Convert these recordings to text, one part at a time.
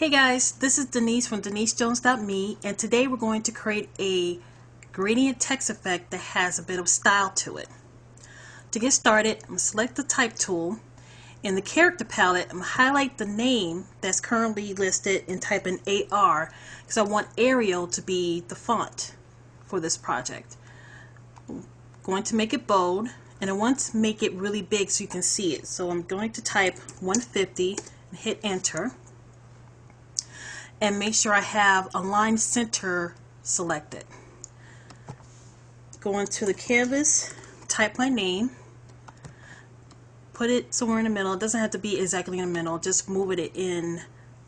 Hey guys, this is Denise from DeniseJones.me, and today we're going to create a gradient text effect that has a bit of style to it. To get started, I'm going to select the type tool. In the character palette, I'm going to highlight the name that's currently listed and type in AR because I want Arial to be the font for this project. I'm going to make it bold, and I want to make it really big so you can see it. So I'm going to type 150 and hit enter. And make sure I have align center selected. Go into the canvas, type my name, put it somewhere in the middle. It doesn't have to be exactly in the middle, just move it in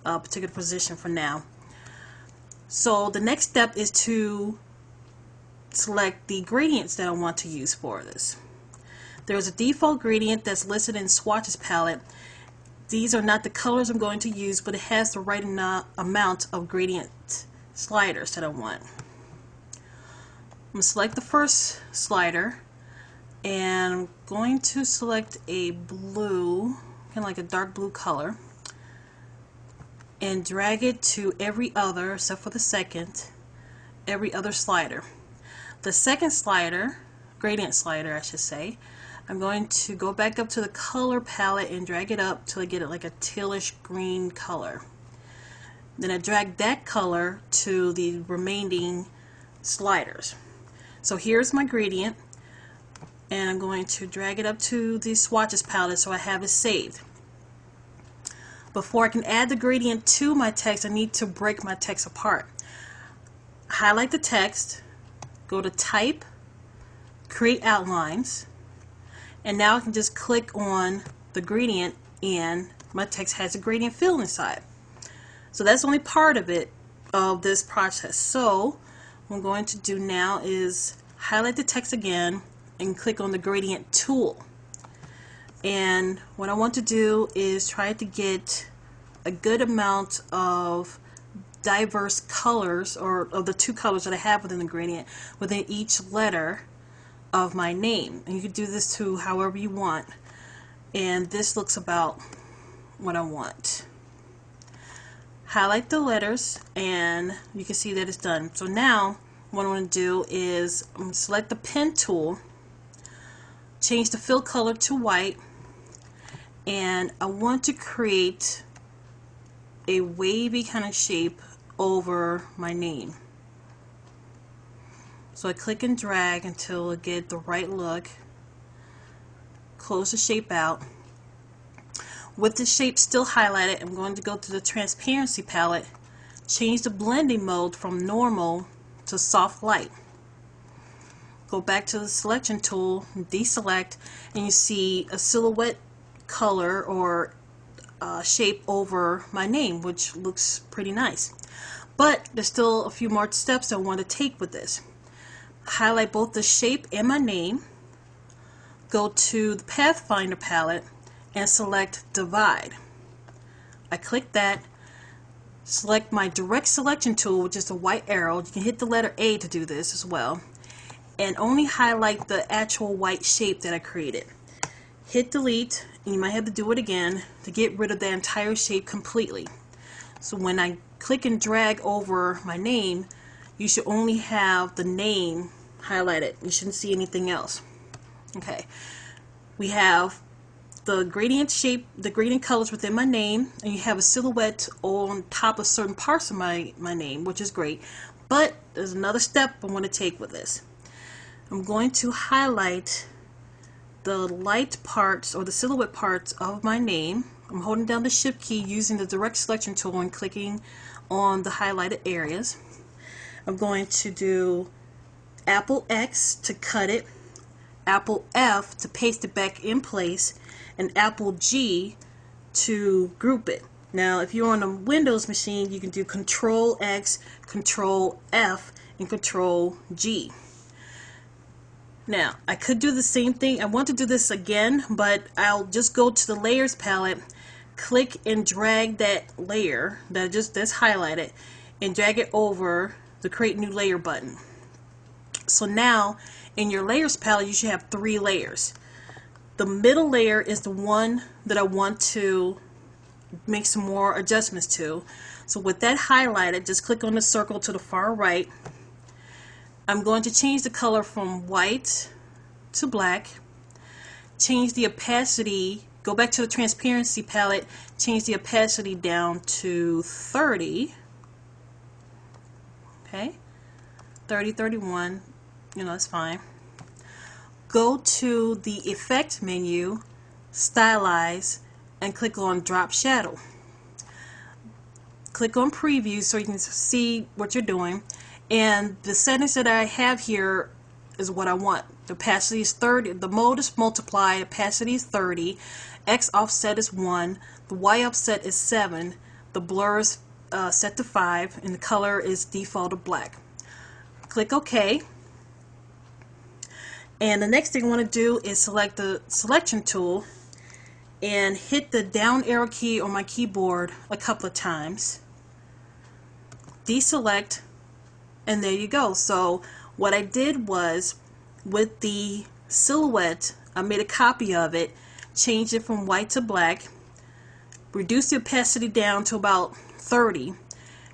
a particular position for now. So the next step is to select the gradients that I want to use for this. There's a default gradient that's listed in Swatches palette. These are not the colors I'm going to use, but it has the right amount of gradient sliders that I want. I'm going to select the first slider, and I'm going to select a blue, kind of like a dark blue color, and drag it to every other, except for the second, every other slider. The second slider, gradient slider I should say, I'm going to go back up to the color palette and drag it up till I get it like a tealish green color. Then I drag that color to the remaining sliders. So here's my gradient, and I'm going to drag it up to the Swatches palette so I have it saved. Before I can add the gradient to my text, I need to break my text apart. Highlight the text, go to Type, Create Outlines, and now I can just click on the gradient and my text has a gradient fill inside. So that's only part of it, of this process. So what I'm going to do now is highlight the text again and click on the gradient tool. And what I want to do is try to get a good amount of diverse colors, or of the two colors that I have within the gradient, within each letter of my name. And you can do this to however you want, and this looks about what I want. Highlight the letters and you can see that it's done. So now what I want to do is select the pen tool, change the fill color to white, and I want to create a wavy kind of shape over my name. So I click and drag until I get the right look. Close the shape out. With the shape still highlighted, I'm going to go to the transparency palette, change the blending mode from normal to soft light. Go back to the selection tool, deselect, and you see a silhouette color or shape over my name, which looks pretty nice. But there's still a few more steps I want to take with this. Highlight both the shape and my name, go to the Pathfinder palette and select Divide. I click that, select my direct selection tool, which is the white arrow. You can hit the letter A to do this as well, and only highlight the actual white shape that I created. Hit delete, and you might have to do it again to get rid of the entire shape completely. So when I click and drag over my name, you should only have the name highlighted. You shouldn't see anything else. Okay, we have the gradient shape, the gradient colors within my name, and you have a silhouette on top of certain parts of my name, which is great. But there's another step I want to take with this. I'm going to highlight the light parts or the silhouette parts of my name. I'm holding down the shift key using the direct selection tool and clicking on the highlighted areas. I'm going to do Apple X to cut it, Apple F to paste it back in place, and Apple G to group it. Now if you're on a Windows machine, you can do Control X, Control F, and Control G. Now I could do the same thing. I want to do this again, but I'll just go to the Layers palette, click and drag that layer that's highlighted, and drag it over the Create New Layer button. So now in your Layers palette you should have 3 layers. The middle layer is the one that I want to make some more adjustments to. So with that highlighted, just click on the circle to the far right. I'm going to change the color from white to black. Change the opacity, go back to the transparency palette, change the opacity down to 30. Okay, 30, 31, that's fine. Go to the effect menu, stylize, and click on drop shadow. Click on preview so you can see what you're doing, and the settings that I have here is what I want. The opacity is 30, the mode is multiply, opacity is 30, X offset is 1, the Y offset is 7, the blur is set to 5, and the color is default of black. Click OK. And the next thing I want to do is select the selection tool and hit the down arrow key on my keyboard a couple of times. Deselect, and there you go. So what I did was, with the silhouette, I made a copy of it, changed it from white to black, reduced the opacity down to about 30,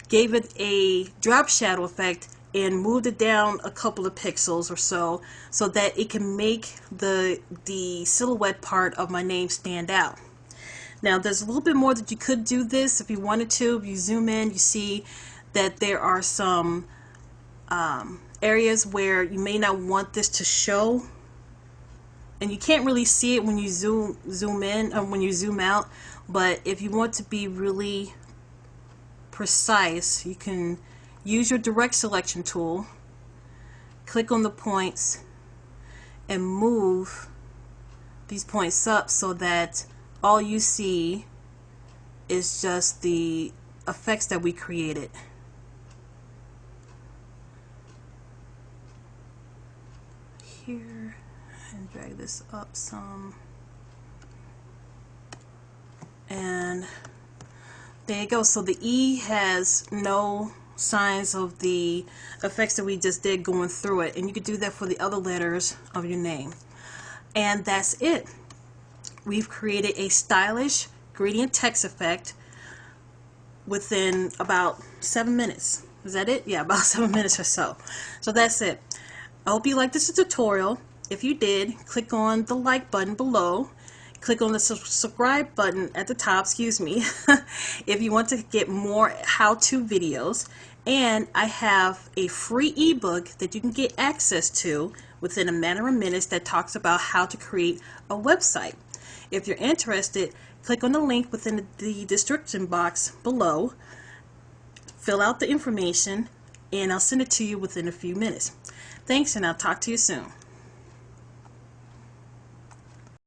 gave it a drop shadow effect, and moved it down a couple of pixels or so, so that it can make the silhouette part of my name stand out. Now there's a little bit more that you could do this if you wanted to. If you zoom in, you see that there are some areas where you may not want this to show, and you can't really see it when you zoom in or when you zoom out. But if you want to be really precise, you can use your direct selection tool, click on the points, and move these points up so that all you see is just the effects that we created. Here, and drag this up some, and there you go. So the E has no signs of the effects that we just did going through it, and you could do that for the other letters of your name. And that's it. We've created a stylish gradient text effect within about 7 minutes. Is that it? Yeah, about 7 minutes or so. So that's it. I hope you liked this tutorial. If you did, click on the like button below. Click on the subscribe button at the top, if you want to get more how-to videos. And I have a free ebook that you can get access to within a matter of minutes that talks about how to create a website. If you're interested, click on the link within the description box below, fill out the information, and I'll send it to you within a few minutes. Thanks, and I'll talk to you soon.